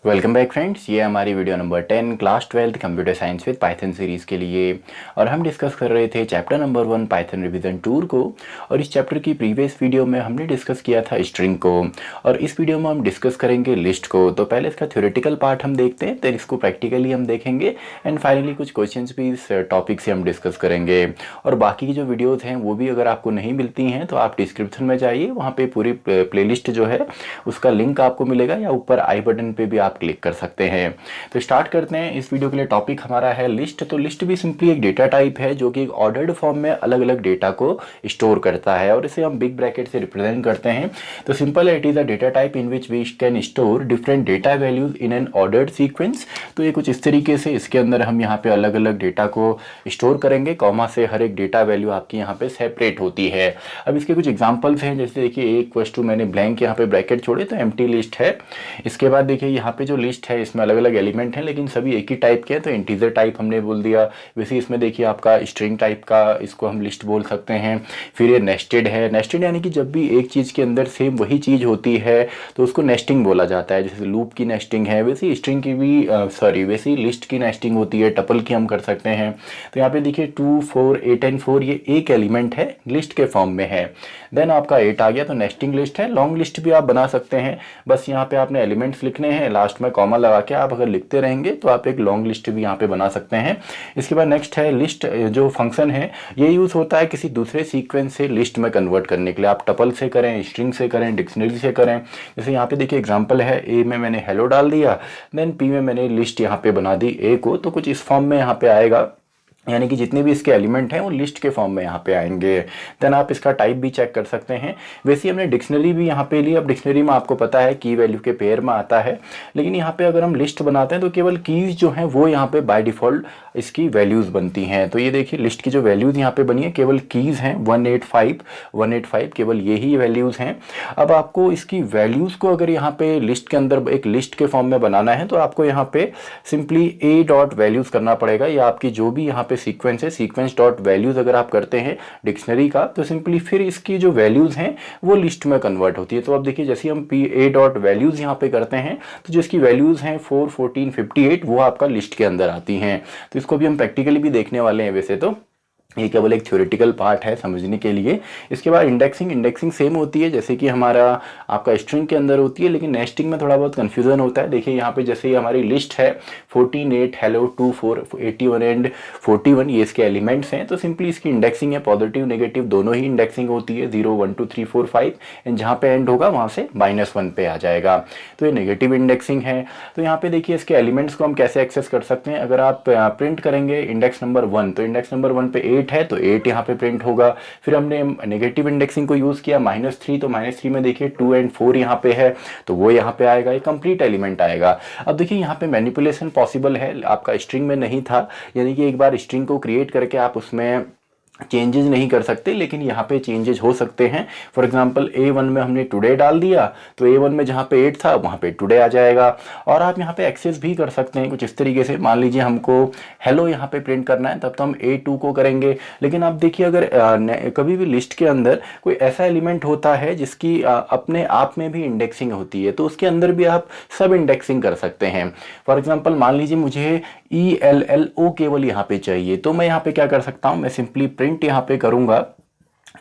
Welcome back friends, ये हमारी video number 10 class 12 computer science with Python series के लिए। और हम डिस्कस कर रहे थे chapter number 1 Python revision tour को। और इस चैप्टर की प्रीवियस वीडियो में हमने डिस्कस किया था स्ट्रिंग को, और इस वीडियो में हम डिस्कस करेंगे लिस्ट को। तो पहले इसका थ्योरेटिकल पार्ट हम देखते हैं, फिर इसको प्रैक्टिकली हम देखेंगे, एंड फाइनली कुछ क्वेश्चन भी इस टॉपिक से हम डिस्कस करेंगे। और बाकी की जो वीडियोज़ हैं वो भी अगर आपको नहीं मिलती हैं तो आप डिस्क्रिप्शन में जाइए, वहाँ पर पूरी प्ले जो है उसका लिंक आपको मिलेगा, या ऊपर आई बटन पर भी आप क्लिक कर सकते हैं। तो स्टार्ट करते हैं। इस वीडियो के लिए टॉपिक हमारा है लिस्ट। तो लिस्ट भी सिंपली एक डेटा टाइप है जो कि एक ऑर्डर्ड फॉर्म में अलग अलग डेटा को स्टोर करता है, और इसे हम बिग ब्रैकेट से रिप्रेजेंट करते हैं। तो सिंपल है, it is a data type in which we can store different data values in an ordered sequence. तो ये कुछ इस तरीके से, इसके अंदर हम यहाँ पे अलग अलग डेटा को स्टोर करेंगे, कॉमा से हर एक डेटा वैल्यू आपकी यहाँ पे सेपरेट होती है। अब इसके कुछ एग्जांपल्स हैं, जैसे देखिए एक क्वेश्चन मैंने ब्लैंक यहाँ पे ब्रैकेट छोड़े तो एम्प्टी लिस्ट है। इसके बाद देखिए यहाँ पे जो लिस्ट है इसमें अलग अलग एलिमेंट हैं, लेकिन सभी एक ही टाइप के हैं, तो इंटीजर टाइप हमने बोल दिया। वैसे इसमें देखिए आपका स्ट्रिंग टाइप का इसको हम लिस्ट बोल सकते हैं। फिर ये नेस्टेड है। नेस्टेड यानी कि जब भी एक चीज़ के अंदर सेम वही चीज़ होती है तो उसको नेस्टिंग बोला जाता है। जैसे लूप की नेस्टिंग है, वैसे स्ट्रिंग की भी वैसे लिस्ट की नेस्टिंग होती है, टपल की हम कर सकते हैं। तो यहाँ पे देखिए 2 4 8 एंड 4 ये एक एलिमेंट है, लिस्ट के फॉर्म में है। देन आपका 8 आ गया तो नेस्टिंग लिस्ट है। लॉन्ग लिस्ट भी आप बना सकते हैं, बस यहाँ पे आपने एलिमेंट्स लिखने हैं, लास्ट में कॉमा लगा के आप अगर लिखते रहेंगे तो आप एक लॉन्ग लिस्ट भी यहाँ पे बना सकते हैं। इसके बाद नेक्स्ट है लिस्ट। जो फंक्शन है ये यूज़ होता है किसी दूसरे सीक्वेंस से लिस्ट में कन्वर्ट करने के लिए। आप टपल से करें, स्ट्रिंग से करें, डिक्शनरी से करें। जैसे यहाँ पे देखिए एग्जांपल है, ए में मैंने हेलो डाल दिया, देन पी में मैंने लिस्ट यहाँ पे बना दी ए को, तो कुछ इस फॉर्म में यहाँ पे आएगा, यानी कि जितने भी इसके एलिमेंट हैं वो लिस्ट के फॉर्म में यहाँ पे आएंगे। देन आप इसका टाइप भी चेक कर सकते हैं। वैसे हमने डिक्शनरी भी यहाँ पे ली। अब डिक्शनरी में आपको पता है की वैल्यू के पेयर में आता है, लेकिन यहाँ पे अगर हम लिस्ट बनाते हैं तो केवल कीज जो हैं वो यहाँ पे बाय डिफ़ॉल्ट इसकी वैल्यूज़ बनती हैं। तो ये देखिए लिस्ट की जो वैल्यूज़ यहाँ पे बनी है केवल कीज़ हैं, 185 केवल यही वैल्यूज़ हैं। अब आपको इसकी वैल्यूज़ को अगर यहाँ पे लिस्ट के अंदर एक लिस्ट के फॉर्म में बनाना है तो आपको यहाँ पे सिंपली ए डॉट वैल्यूज़ करना पड़ेगा, या आपकी जो भी यहाँ पे सीक्वेंस है, सीक्वेंस डॉट वैल्यूज अगर आप करते हैं डिक्शनरी का, तो सिंपली फिर इसकी जो वैल्यूज हैं वो लिस्ट में कन्वर्ट होती है। तो अब देखिए जैसे हम पी ए डॉट वैल्यूज यहाँ पे करते हैं तो जो इसकी वैल्यूज हैं 4 14 58 वो आपका लिस्ट के अंदर आती हैं। तो इसको भी हम प्रैक्टिकली भी देखने वाले हैं। वैसे तो ये केवल एक थ्योरेटिकल पार्ट है समझने के लिए। इसके बाद इंडेक्सिंग सेम होती है जैसे कि हमारा आपका स्ट्रिंग के अंदर होती है, लेकिन नेस्टिंग में थोड़ा बहुत कन्फ्यूजन होता है। देखिए यहाँ पे जैसे हमारी लिस्ट है 14 8 हेलो 2 4 81 एंड 41, ये इसके एलिमेंट्स हैं। तो सिंपली इसकी इंडेक्सिंग है पॉजिटिव नेगेटिव दोनों ही इंडेक्सिंग होती है, 0 1 2 3 4 5, एंड जहाँ पे एंड होगा वहाँ से -1 पे आ जाएगा। तो ये नेगेटिव इंडेक्सिंग है। तो यहाँ पे देखिए इसके एलिमेंट्स को हम कैसे एक्सेस कर सकते हैं। अगर आप प्रिंट करेंगे इंडेक्स नंबर 1, तो इंडेक्स नंबर 1 पे 8 है तो 8 यहाँ पे प्रिंट होगा। फिर हमने नेगेटिव इंडेक्सिंग को यूज़ किया -3, तो -3 में देखिए 2 एंड 4 यहाँ पे है तो वो यहाँ पे आएगा, ये कंप्लीट एलिमेंट आएगा। अब देखिए यहाँ पे मैनिपुलेशन पॉसिबल है, आपका स्ट्रिंग में नहीं था, यानी कि एक बार स्ट्रिंग को क्रिएट करके आप उसमें चेंजेस नहीं कर सकते, लेकिन यहाँ पे चेंजेस हो सकते हैं। फॉर एग्जांपल A1 में हमने टुडे डाल दिया तो A1 में जहाँ पे 8 था वहाँ पे टुडे आ जाएगा। और आप यहाँ पे एक्सेस भी कर सकते हैं कुछ इस तरीके से। मान लीजिए हमको हेलो यहाँ पे प्रिंट करना है, तब तो हम A2 को करेंगे। लेकिन आप देखिए अगर कभी भी लिस्ट के अंदर कोई ऐसा एलिमेंट होता है जिसकी अपने आप में भी इंडेक्सिंग होती है, तो उसके अंदर भी आप सब इंडेक्सिंग कर सकते हैं। फॉर एग्जाम्पल मान लीजिए मुझे ELLO केवल यहाँ पे चाहिए, तो मैं यहाँ पे क्या कर सकता हूँ, मैं सिंपली प्रिंट यहाँ पे करूँगा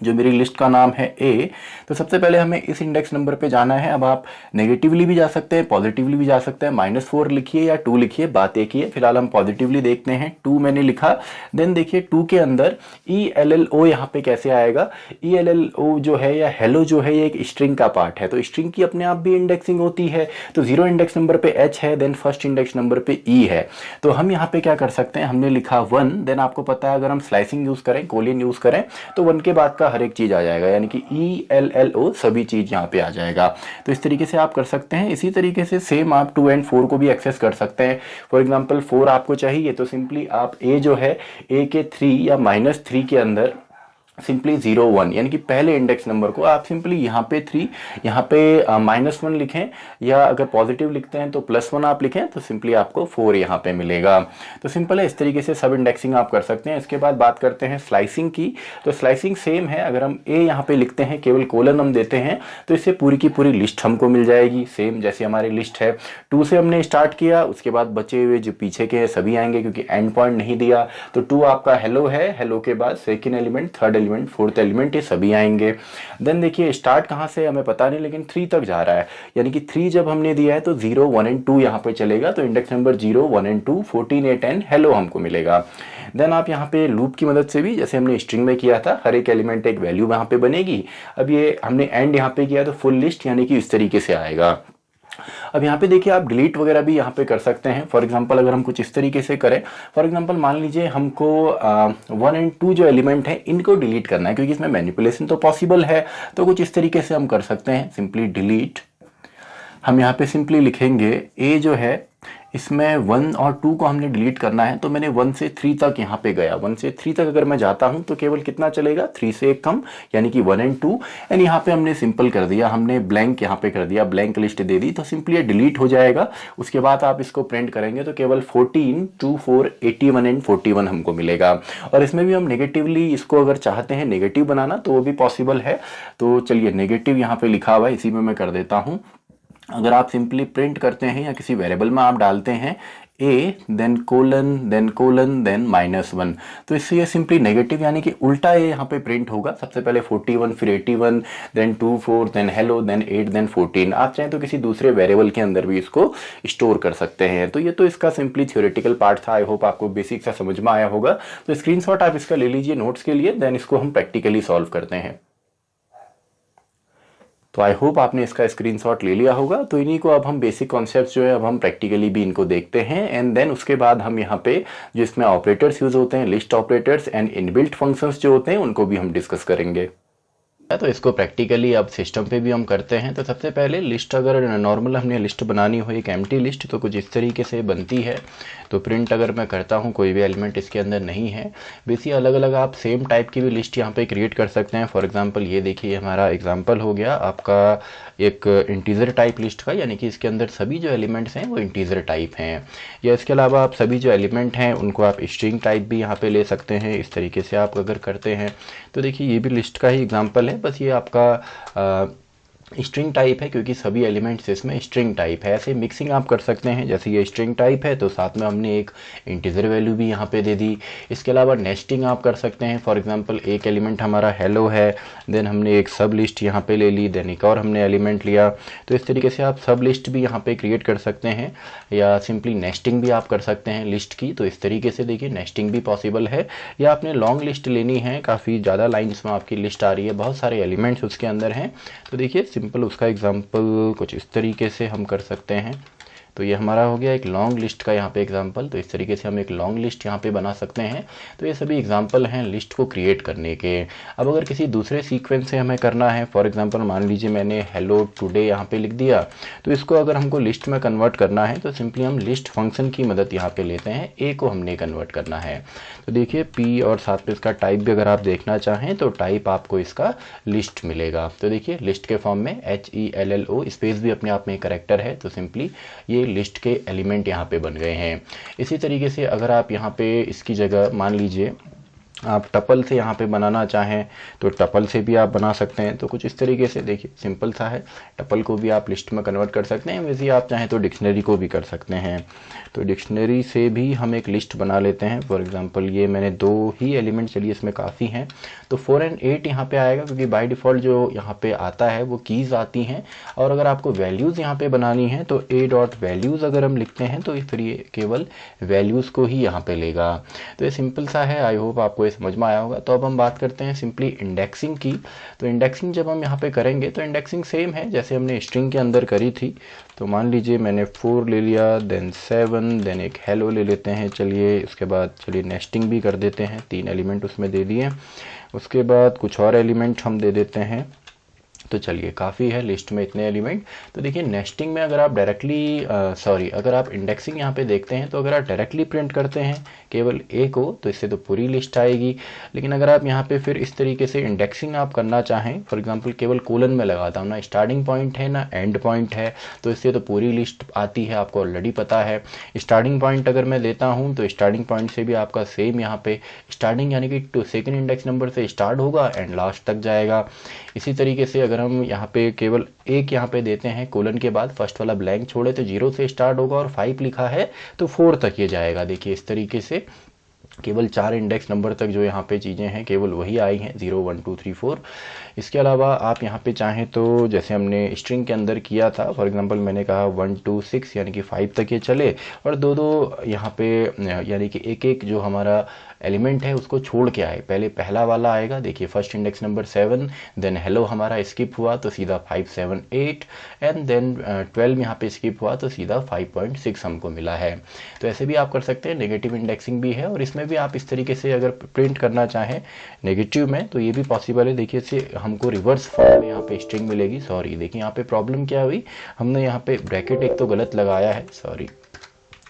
जो मेरी लिस्ट का नाम है ए। तो सबसे पहले हमें इस इंडेक्स नंबर पे जाना है। अब आप नेगेटिवली भी जा सकते हैं, पॉजिटिवली भी जा सकते हैं। -4 लिखिए या 2 लिखिए, बात एक ही है। फिलहाल हम पॉजिटिवली देखते हैं, 2 मैंने लिखा। देन देखिए 2 के अंदर ELLO यहाँ पे कैसे आएगा। ELLO जो है या हेलो जो है ये एक स्ट्रिंग का पार्ट है, तो स्ट्रिंग की अपने आप भी इंडेक्सिंग होती है। तो 0 इंडेक्स नंबर पे H है, देन फर्स्ट इंडेक्स नंबर पे E है। तो हम यहाँ पे क्या कर सकते हैं, हमने लिखा 1, देन आपको पता है अगर हम स्लाइसिंग यूज़ करें, कोलियन यूज़ करें, तो 1 के बाद का हर एक चीज़ आ जाएगा, यानी कि ELLO सभी चीज़ यहाँ पे आ जाएगा। तो इस तरीके से आप कर सकते हैं। इसी तरीके से सेम आप 2 एंड 4 को भी एक्सेस कर सकते हैं। फॉर एग्जांपल 4 आपको चाहिए तो सिंपली आप A जो है A के 3 या -3 के अंदर सिंपली 0 1 यानी कि पहले इंडेक्स नंबर को आप सिंपली यहाँ पे 3, यहाँ पे -1 लिखें, या अगर पॉजिटिव लिखते हैं तो +1 आप लिखें, तो सिंपली आपको 4 यहाँ पे मिलेगा। तो सिंपल है, इस तरीके से सब इंडेक्सिंग आप कर सकते हैं। इसके बाद बात करते हैं स्लाइसिंग की। तो स्लाइसिंग सेम है, अगर हम ए यहाँ पे लिखते हैं, केवल कोलन हम देते हैं, तो इससे पूरी की पूरी लिस्ट हमको मिल जाएगी, सेम जैसे हमारी लिस्ट है। 2 से हमने स्टार्ट किया, उसके बाद बचे हुए जो पीछे के सभी आएंगे, क्योंकि एंड पॉइंट नहीं दिया। तो 2 आपका हेलो है, हेलो के बाद second element, third element, fourth element, ये सभी आएंगे। देन देखिए स्टार्ट कहाँ से हमें पता नहीं, लेकिन 3 तक जा रहा है, यानी कि 3 जब हमने दिया है तो 0 1 एंड 2 यहाँ पे चलेगा। तो इंडेक्स नंबर 0 1 एंड 2 14 8 10 हेलो हमको मिलेगा। देन आप यहाँ पे लूप की मदद से भी, जैसे हमने स्ट्रिंग में किया था, हर एक एलिमेंट एक वैल्यू यहाँ पे बनेगी। अब ये हमने एंड यहाँ पे किया तो फुल लिस्ट यानी कि इस तरीके से आएगा। अब यहाँ पे देखिए आप डिलीट वगैरह भी यहाँ पे कर सकते हैं। फॉर एग्जांपल अगर हम कुछ इस तरीके से करें, फॉर एग्जांपल मान लीजिए हमको 1 एंड 2 जो एलिमेंट है इनको डिलीट करना है, क्योंकि इसमें मैनिपुलेशन तो पॉसिबल है। तो कुछ इस तरीके से हम कर सकते हैं, सिंपली डिलीट। हम यहाँ पे सिंपली लिखेंगे ए जो है, इसमें 1 और 2 को हमने डिलीट करना है, तो मैंने 1 से 3 तक यहाँ पे गया। 1 से 3 तक अगर मैं जाता हूँ तो केवल कितना चलेगा, 3 से एक कम, यानी कि 1 एंड 2। एंड यहाँ पे हमने सिंपल कर दिया, हमने ब्लैंक यहाँ पे कर दिया, ब्लैंक लिस्ट दे दी, तो सिंपली ये डिलीट हो जाएगा। उसके बाद आप इसको प्रिंट करेंगे तो केवल 14 2 4 81 एंड 41 हमको मिलेगा। और इसमें भी हम नेगेटिवली इसको अगर चाहते हैं नेगेटिव बनाना तो वो भी पॉसिबल है। तो चलिए नेगेटिव यहाँ पे लिखा हुआ है, इसी में मैं कर देता हूँ। अगर आप सिंपली प्रिंट करते हैं या किसी वेरिएबल में आप डालते हैं ए देन कोलन देन -1, तो इससे ये सिंपली नेगेटिव यानी कि उल्टा ये यहाँ पे प्रिंट होगा। सबसे पहले 41, फिर 81, then 2 4, then hello, then 8, then 14। आप चाहें तो किसी दूसरे वेरिएबल के अंदर भी इसको स्टोर कर सकते हैं। तो ये तो इसका सिंपली थ्योरेटिकल पार्ट था। आई होप आपको बेसिक सा समझ में आया होगा। तो स्क्रीनशॉट आप इसका ले लीजिए नोट्स के लिए, देन इसको हम प्रैक्टिकली सॉल्व करते हैं। तो आई होप आपने इसका स्क्रीनशॉट ले लिया होगा। तो इन्हीं को अब हम बेसिक कॉन्सेप्ट्स जो है अब हम प्रैक्टिकली भी इनको देखते हैं। एंड देन उसके बाद हम यहाँ पे जो इसमें ऑपरेटर्स यूज होते हैं, list operators and inbuilt functions जो होते हैं, उनको भी हम डिस्कस करेंगे। तो इसको प्रैक्टिकली अब सिस्टम पे भी हम करते हैं। तो सबसे पहले लिस्ट, अगर नॉर्मल हमने लिस्ट बनानी हो एक एम्प्टी लिस्ट, तो कुछ इस तरीके से बनती है। तो प्रिंट अगर मैं करता हूँ, कोई भी एलिमेंट इसके अंदर नहीं है। बेसिकली अलग अलग आप सेम टाइप की भी लिस्ट यहाँ पे क्रिएट कर सकते हैं। फॉर एग्जांपल ये देखिए हमारा एग्जांपल हो गया आपका एक इंटीजर टाइप लिस्ट का, यानी कि इसके अंदर सभी जो एलिमेंट्स हैं वो इंटीजर टाइप हैं। या इसके अलावा आप सभी जो एलिमेंट हैं उनको आप स्ट्रिंग टाइप भी यहाँ पे ले सकते हैं। इस तरीके से आप अगर करते हैं तो देखिए ये भी लिस्ट का ही एग्जांपल है, बस ये आपका स्ट्रिंग टाइप है, क्योंकि सभी एलिमेंट्स इसमें स्ट्रिंग टाइप है। ऐसे मिक्सिंग आप कर सकते हैं, जैसे ये स्ट्रिंग टाइप है तो साथ में हमने एक इंटीजर वैल्यू भी यहाँ पे दे दी। इसके अलावा नेस्टिंग आप कर सकते हैं। फॉर एग्जांपल एक एलिमेंट हमारा हेलो है, देन हमने एक सब लिस्ट यहाँ पे ले ली, देन एक और हमने एलिमेंट लिया। तो इस तरीके से आप सब लिस्ट भी यहाँ पे क्रिएट कर सकते हैं, या सिंपली नेस्टिंग भी आप कर सकते हैं लिस्ट की। तो इस तरीके से देखिए नेस्टिंग भी पॉसिबल है। या आपने लॉन्ग लिस्ट लेनी है, काफ़ी ज़्यादा लाइन्स में आपकी लिस्ट आ रही है, बहुत सारे एलिमेंट्स उसके अंदर हैं, तो देखिए सिंपल उसका एग्जांपल कुछ इस तरीके से हम कर सकते हैं। तो ये हमारा हो गया एक लॉन्ग लिस्ट का यहाँ पे एग्जांपल। तो इस तरीके से हम एक लॉन्ग लिस्ट यहाँ पे बना सकते हैं। तो ये सभी एग्जांपल हैं लिस्ट को क्रिएट करने के। अब अगर किसी दूसरे सीक्वेंस से हमें करना है, फॉर एग्जांपल मान लीजिए मैंने हेलो टुडे यहाँ पे लिख दिया, तो इसको अगर हमको लिस्ट में कन्वर्ट करना है तो सिंपली हम लिस्ट फंक्शन की मदद यहाँ पे लेते हैं। ए को हमने कन्वर्ट करना है, तो देखिए पी और साथ में इसका टाइप भी अगर आप देखना चाहें तो टाइप आपको इसका लिस्ट मिलेगा। तो देखिए लिस्ट के फॉर्म में HELLO, स्पेस भी अपने आप में करेक्टर है, तो सिंपली ये लिस्ट के एलिमेंट यहाँ पे बन गए हैं। इसी तरीके से अगर आप यहाँ पे इसकी जगह मान लीजिए आप टपल से यहाँ पे बनाना चाहें तो टपल से भी आप बना सकते हैं। तो कुछ इस तरीके से देखिए सिंपल सा है, टपल को भी आप लिस्ट में कन्वर्ट कर सकते हैं। वैसे ही आप चाहें तो डिक्शनरी को भी कर सकते हैं। तो डिक्शनरी से भी हम एक लिस्ट बना लेते हैं। फॉर एग्जांपल ये मैंने 2 ही एलिमेंट, चलिए इसमें काफ़ी हैं, तो 4 और 8 यहाँ पे आएगा, क्योंकि बाय डिफ़ॉल्ट जो यहाँ पे आता है वो कीज़ आती हैं। और अगर आपको वैल्यूज़ यहाँ पे बनानी है तो a.values अगर हम लिखते हैं तो फिर ये केवल वैल्यूज़ को ही यहाँ पे लेगा। तो ये सिंपल सा है, आई होप आपको समझ में आया होगा। तो अब हम बात करते हैं सिंपली इंडेक्सिंग की। तो इंडेक्सिंग जब हम यहाँ पे करेंगे तो इंडेक्सिंग सेम है जैसे हमने स्ट्रिंग के अंदर करी थी। तो मान लीजिए मैंने 4 ले लिया, देन 7, देन एक हेलो ले लेते हैं। चलिए इसके बाद चलिए नेस्टिंग भी कर देते हैं, 3 एलिमेंट उसमें दे दिए। उसके बाद कुछ और एलिमेंट हम दे देते हैं, तो चलिए काफ़ी है लिस्ट में इतने एलिमेंट। तो देखिए नेस्टिंग में अगर आप डायरेक्टली अगर आप इंडेक्सिंग यहाँ पे देखते हैं, तो अगर आप डायरेक्टली प्रिंट करते हैं केवल ए को, तो इससे तो पूरी लिस्ट आएगी। लेकिन अगर आप यहाँ पे फिर इस तरीके से इंडेक्सिंग आप करना चाहें, फॉर एग्जांपल केवल कोलन में लगाता हूँ, ना स्टार्टिंग पॉइंट है ना एंड पॉइंट है, तो इससे तो पूरी लिस्ट आती है, आपको ऑलरेडी पता है। स्टार्टिंग पॉइंट अगर मैं लेता हूँ तो स्टार्टिंग पॉइंट से भी आपका सेम यहाँ पे स्टार्टिंग यानी कि सेकेंड इंडेक्स नंबर से स्टार्ट होगा एंड लास्ट तक जाएगा। इसी तरीके से अगर हम यहाँ पे केवल एक यहाँ पे देते हैं कोलन के बाद फर्स्ट वाला ब्लैंक छोड़े, तो 0 से स्टार्ट होगा और 5 लिखा है तो 4 तक ये जाएगा। देखिए इस तरीके से केवल 4 इंडेक्स नंबर तक जो यहाँ पे चीज़ें हैं केवल वही आई हैं, 0 1 2 3 4। इसके अलावा आप यहाँ पे चाहें तो जैसे हमने स्ट्रिंग के अंदर किया था, फॉर एग्जांपल मैंने कहा 1 2 6 यानी कि 5 तक ये चले, और दो दो यहाँ पे यानी कि एक एक जो हमारा एलिमेंट है उसको छोड़ के आए। पहले पहला वाला आएगा, देखिए first index number 7, then hello हमारा स्किप हुआ तो सीधा 5 7 8, एंड देन 12 यहाँ पे स्किप हुआ तो सीधा 5.6 हमको मिला है। तो ऐसे भी आप कर सकते हैं, नेगेटिव इंडेक्सिंग भी है, और इसमें भी आप इस तरीके से अगर प्रिंट करना चाहें नेगेटिव में तो ये भी पॉसिबल है। देखिए इससे हमको रिवर्स फॉर्म में यहाँ पे स्ट्रिंग मिलेगी। सॉरी, देखिए यहाँ पे प्रॉब्लम क्या हुई, हमने यहाँ पे ब्रैकेट एक तो गलत लगाया है, सॉरी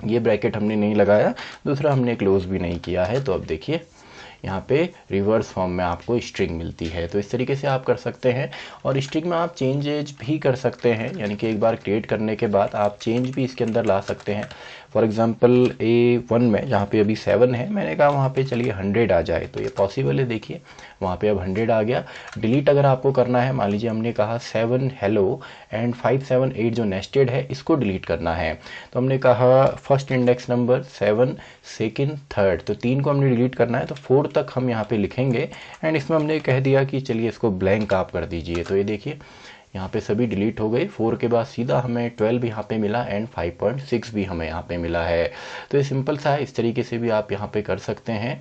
ये ब्रैकेट हमने नहीं लगाया, दूसरा हमने क्लोज भी नहीं किया है। तो अब देखिए यहाँ पे रिवर्स फॉर्म में आपको स्ट्रिंग मिलती है। तो इस तरीके से आप कर सकते हैं, और स्ट्रिंग में आप चेंजेज भी कर सकते हैं, यानी कि एक बार क्रिएट करने के बाद आप चेंज भी इसके अंदर ला सकते हैं। फॉर एग्जांपल A1 में जहाँ पे अभी 7 है, मैंने कहा वहाँ पे चलिए 100 आ जाए, तो ये पॉसिबल है। देखिए वहाँ पे अब 100 आ गया। डिलीट अगर आपको करना है, मान लीजिए हमने कहा 7 हेलो एंड 5 7 8 जो नेस्टेड है इसको डिलीट करना है, तो हमने कहा first index number 7 second third, तो 3 को हमने डिलीट करना है, तो 4 तक हम यहाँ पे लिखेंगे, एंड इसमें हमने कह दिया कि चलिए इसको ब्लैंक आप कर दीजिए। तो ये देखिए यहाँ पे सभी डिलीट हो गए। 4 के बाद सीधा हमें 12 यहाँ पे मिला एंड 5.6 भी हमें यहाँ पे मिला है। तो ये सिंपल सा है, इस तरीके से भी आप यहाँ पे कर सकते हैं।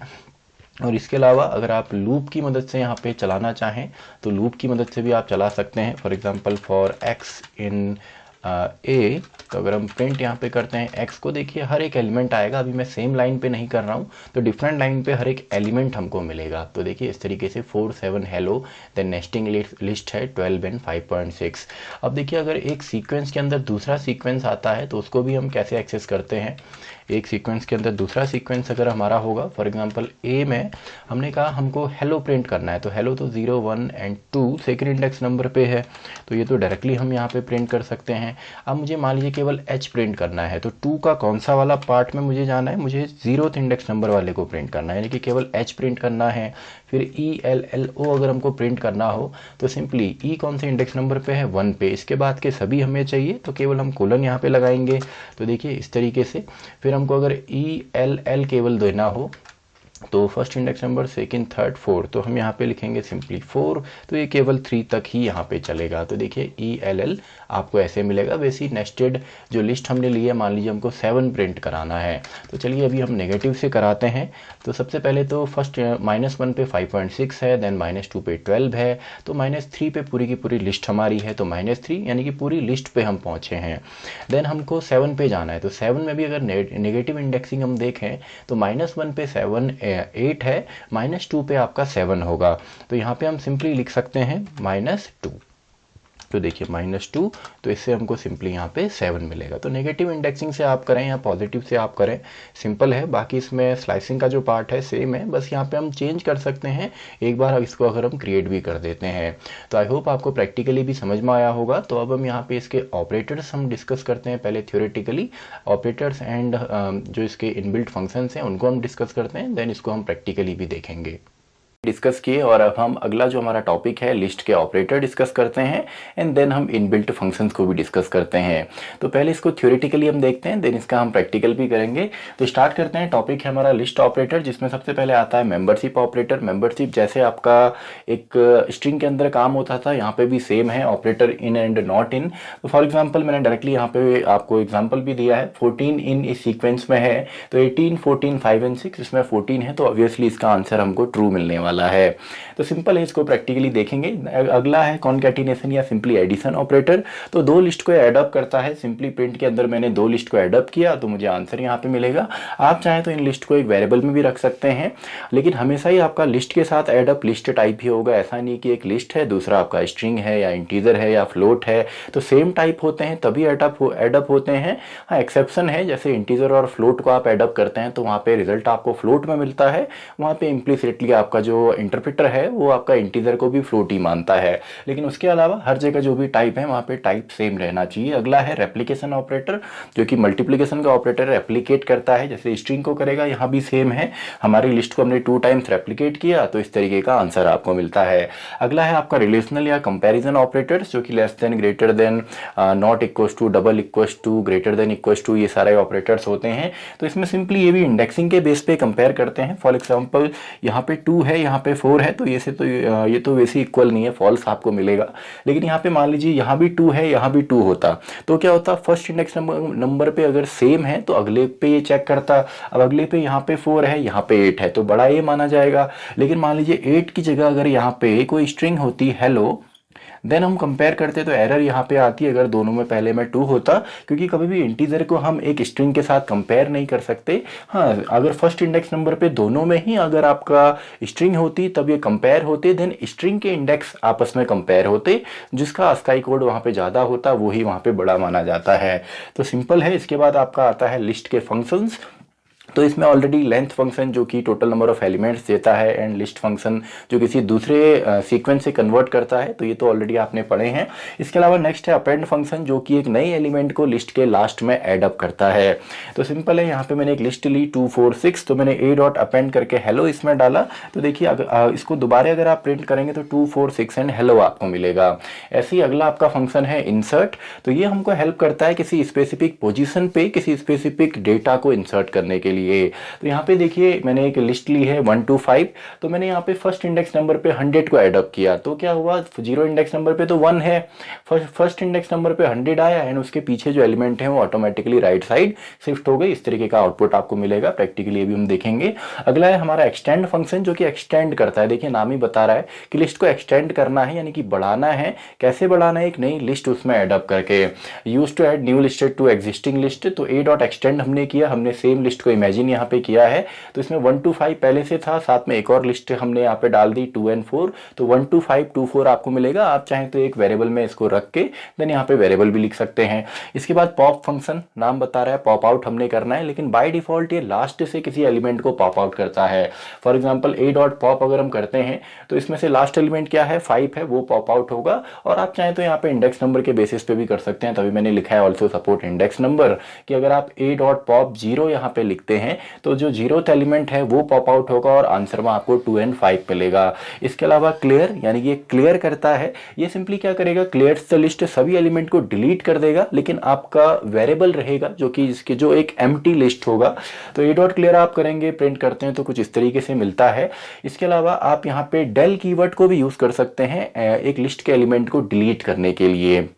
और इसके अलावा अगर आप लूप की मदद से यहाँ पे चलाना चाहें तो लूप की मदद से भी आप चला सकते हैं। फॉर एग्जांपल फॉर x इन ए, तो अगर हम प्रिंट यहाँ पे करते हैं x को, देखिए हर एक एलिमेंट आएगा। अभी मैं सेम लाइन पे नहीं कर रहा हूँ, तो डिफरेंट लाइन पे हर एक एलिमेंट हमको मिलेगा। तो देखिए इस तरीके से 4 7 हेलो, देन नेस्टिंग लिस्ट है 12 एंड 5.6। अब देखिए अगर एक सीक्वेंस के अंदर दूसरा सीक्वेंस आता है तो उसको भी हम कैसे एक्सेस करते हैं। एक सीक्वेंस के अंदर दूसरा सीक्वेंस अगर हमारा होगा, फॉर एग्जांपल ए में हमने कहा हमको हेलो प्रिंट करना है, तो हेलो तो 0 1 एंड 2 सेकेंड इंडेक्स नंबर पे है, तो ये तो डायरेक्टली हम यहाँ पे प्रिंट कर सकते हैं। अब मुझे मान लीजिए केवल एच प्रिंट करना है, तो 2 का कौन सा वाला पार्ट में मुझे जाना है, मुझे 0th इंडेक्स नंबर वाले को प्रिंट करना है, यानी कि केवल एच प्रिंट करना है। फिर ELLO अगर हमको प्रिंट करना हो तो सिंपली ई कौन से इंडेक्स नंबर पे है, 1 पे, इसके बाद के सभी हमें चाहिए तो केवल हम कोलन यहाँ पे लगाएंगे। तो देखिए इस तरीके से। फिर हमको अगर ELL केवल देना हो तो first index number second third 4, तो हम यहाँ पे लिखेंगे सिंपली 4, तो ये केवल 3 तक ही यहाँ पे चलेगा। तो देखिए ELL आपको ऐसे मिलेगा। वैसे नेस्टेड जो लिस्ट हमने ली है, मान लीजिए हमको 7 प्रिंट कराना है, तो चलिए अभी हम नेगेटिव से कराते हैं। तो सबसे पहले तो फर्स्ट -1 पे 5.6 है, देन -2 पे 12 है, तो -3 पे पूरी की पूरी लिस्ट हमारी है, तो -3 यानी कि पूरी लिस्ट पे हम पहुँचे हैं। देन हमको 7 पे जाना है, तो 7 में भी अगर नेगेटिव इंडेक्सिंग हम देखें तो -1 पे 7 8 है, -2 पे आपका 7 होगा, तो यहाँ पे हम सिंपली लिख सकते हैं -2। तो देखिए -2, तो इससे हमको सिंपली यहाँ पे 7 मिलेगा। तो नेगेटिव इंडेक्सिंग से आप करें या पॉजिटिव से आप करें, सिंपल है। बाकी इसमें स्लाइसिंग का जो पार्ट है सेम है, बस यहाँ पे हम चेंज कर सकते हैं एक बार इसको अगर हम क्रिएट भी कर देते हैं। तो आई होप आपको प्रैक्टिकली भी समझ में आया होगा। तो अब हम यहाँ पे इसके ऑपरेटर्स हम डिस्कस करते हैं। पहले थ्योरेटिकली ऑपरेटर्स एंड जो इसके इनबिल्ट फंक्शंस हैं उनको हम डिस्कस करते हैं, देन इसको हम प्रैक्टिकली भी देखेंगे। डिस्कस किए, और अब हम अगला जो हमारा टॉपिक है लिस्ट के ऑपरेटर डिस्कस करते हैं, एंड देन हम इनबिल्ट फंक्शंस को भी डिस्कस करते हैं। तो पहले इसको थ्योरेटिकली हम देखते हैं, देन इसका हम प्रैक्टिकल भी करेंगे। तो स्टार्ट करते हैं। टॉपिक है हमारा लिस्ट ऑपरेटर, जिसमें सबसे पहले आता है मेंबरशिप ऑपरेटर। मेंबरशिप जैसे आपका एक स्ट्रिंग के अंदर काम होता था, यहाँ पे भी सेम है, operator in and not in. तो फॉर एग्जाम्पल मैंने डायरेक्टली यहाँ पे आपको एग्जाम्पल भी दिया है, 14 इन इस सीक्वेंस में है, तो 18 14 5 एंड 6, इसमें 14 है, तो ऑब्वियसली इसका आंसर हमको ट्रू मिलने वाला है। तो सिंपल है, इसको प्रैक्टिकली देखेंगे। अगला है कॉनकैटिनेशन या सिंपली एडिशन ऑपरेटर। तो दो लिस्ट को एडअप करता है, सिंपली प्रिंट के अंदर मैंने दो लिस्ट को एडअप किया तो मुझे आंसर यहाँ पे मिलेगा। आप चाहें तो इन लिस्ट को एक वेरिएबल में भी रख सकते हैं, लेकिन हमेशा ही आपका लिस्ट के साथ एडअप लिस्ट टाइप ही होगा। ऐसा नहीं कि एक लिस्ट है दूसरा आपका स्ट्रिंग है या इंटीजर है या फ्लोट है तो सेम टाइप होते हैं तभी एडअप होते हैं। हाँ, एक्सेप्शन है, जैसे इंटीजर और फ्लोट को आप एडअप करते हैं तो वहाँ पे रिजल्ट आपको फ्लोट में मिलता है, वहाँ पे इम्प्लिसिटली आपका जो इंटरप्रेटर है वो आपका इंटीजर को भी फ्लोट ही मानता है। लेकिन उसके अलावा हर जगह जो भी टाइप है वहाँ पे टाइप सेम रहना चाहिए। अगला है रेप्लिकेशन ऑपरेटर, जो कि मल्टीप्लिकेशन का ऑपरेटर रेप्लिकेट करता है, जैसे स्ट्रिंग को करेगा यहाँ भी सेम है। हमारी लिस्ट को हमने 2 टाइम्स रेप्लिकेट किया तो इस तरीके का आंसर आपको मिलता है। अगला है आपका रिलेशनल या कंपैरिजन ऑपरेटर्स, जो कि less than, greater than, not equals to, double equals to, greater than equals to, ये सारे ऑपरेटर्स होते हैं। तो इसमें सिंपली ये भी इंडेक्सिंग के बेस पे कंपेयर करते हैं। फॉर एग्जांपल यहाँ पे 2 है, यहाँ पे 4 है, तो ये तो वैसे इक्वल नहीं है, फॉल्स आपको मिलेगा। लेकिन यहाँ पे मान लीजिए यहाँ भी 2 है, यहाँ भी 2 होता तो क्या होता, फर्स्ट इंडेक्स नंबर पे अगर सेम है तो अगले पे ये चेक करता। अब अगले पे यहाँ पे 4 है, यहाँ पे 8 है तो बड़ा ये माना जाएगा। लेकिन मान लीजिए 8 की जगह अगर यहाँ पे कोई स्ट्रिंग होती हेलो, देन हम कंपेयर करते तो एरर यहाँ पे आती अगर दोनों में पहले में 2 होता, क्योंकि कभी भी इंटीजर को हम एक स्ट्रिंग के साथ कंपेयर नहीं कर सकते। हाँ, अगर फर्स्ट इंडेक्स नंबर पे दोनों में ही अगर आपका स्ट्रिंग होती तब ये कंपेयर होते, देन स्ट्रिंग के इंडेक्स आपस में कंपेयर होते, जिसका अस्काई कोड वहाँ पे ज़्यादा होता वही वहाँ पे बड़ा माना जाता है। तो सिंपल है। इसके बाद आपका आता है लिस्ट के फंक्शंस। तो इसमें ऑलरेडी लेंथ फंक्शन जो कि टोटल नंबर ऑफ एलिमेंट्स देता है, एंड लिस्ट फंक्शन जो किसी दूसरे सीक्वेंस से कन्वर्ट करता है, तो ये तो ऑलरेडी आपने पढ़े हैं। इसके अलावा नेक्स्ट है अपेंड फंक्शन, जो कि एक नई एलिमेंट को लिस्ट के लास्ट में एड अप करता है। तो सिंपल है, यहाँ पे मैंने एक लिस्ट ली 2 4 6, तो मैंने a डॉट अपेंड करके हेलो इसमें डाला। तो देखिए इसको दोबारा अगर आप प्रिंट करेंगे तो 2 4 6 एंड हेलो आपको मिलेगा। ऐसे ही अगला आपका फंक्शन है इंसर्ट। तो ये हमको हेल्प करता है किसी स्पेसिफिक पोजिशन पे किसी स्पेसिफिक डेटा को इंसर्ट करने के लिए। तो यहाँ पे देखिए मैंने एक लिस्ट ली है 1 to 5, तो मैंने यहाँ पे फर्स्ट इंडेक्स नंबर पे 100 को एडअप किया तो क्या हुआ, 0 इंडेक्स नंबर पे तो 1 है, फर्स्ट इंडेक्स नंबर पे 100 आया एंड उसके पीछे जो एलिमेंट है वो ऑटोमेटिकली राइट साइड शिफ्ट हो गई। इस तरीके का आउटपुट आपको मिलेगा। प्रैक्टिकली भी हम देखेंगे। अगला है हमारा एक्सटेंड फंक्शन, जो कि एक्सटेंड करता है। देखिए नाम ही बता रहा है कि लिस्ट को एक्सटेंड करना है, यानी कि बढ़ाना है। कैसे बढ़ाना है, एक नई लिस्ट उसमें एडअप करके। Use to add new list to existing list, तो a डॉट एक्सटेंड हमने किया, हमने सेम लिस्ट को इमेजिन यहाँ पे किया है। तो इसमें 1 to 5 पहले से था, साथ में एक और लिस्ट हमने यहाँ पे डाल दी 2 and 4, तो 1 to 5 2 4 आपको मिलेगा। आप चाहें तो एक वेरिएबल में इसको रख के देन यहाँ पे वेरिएबल भी लिख सकते हैं। इसके बाद पॉप फंक्शन, नाम बता रहा है पॉप आउट हमने करना है, लेकिन बाय डिफॉल्ट ये लास्ट से किसी एलिमेंट को पॉप आउट करता है। For example a dot pop अगर हम करते हैं तो इसमें से लास्ट एलिमेंट क्या है, 5 है, वो पॉप आउट होगा। और आप चाहें तो यहाँ पे इंडेक्स नंबर के बेसिस पे भी कर सकते हैं, तभी मैंने लिखा है ऑल्सो सपोर्ट इंडेक्स नंबर, कि अगर आप a डॉट पॉप 0 यहाँ पे लिखते हैं तो जो 0th एलिमेंट है वो पॉप आउट होगा और आंसर में आपको 2 and 5 मिलेगा। इसके अलावा क्लियर, यानी कि क्लियर करता है, ये सिंपली क्या करेगा, क्लियर्स द लिस्ट, सभी एलिमेंट को डिलीट कर देगा, लेकिन आपका वेरिएबल रहेगा जो कि इसके जो एक एम्प्टी लिस्ट होगा। तो ए डॉट क्लियर आप करेंगे, प्रिंट करते हैं तो कुछ इस तरीके से मिलता है। इसके अलावा आप यहाँ पे डेल कीवर्ड को भी यूज कर सकते हैं एक लिस्ट के एलिमेंट को डिलीट करने के लिए।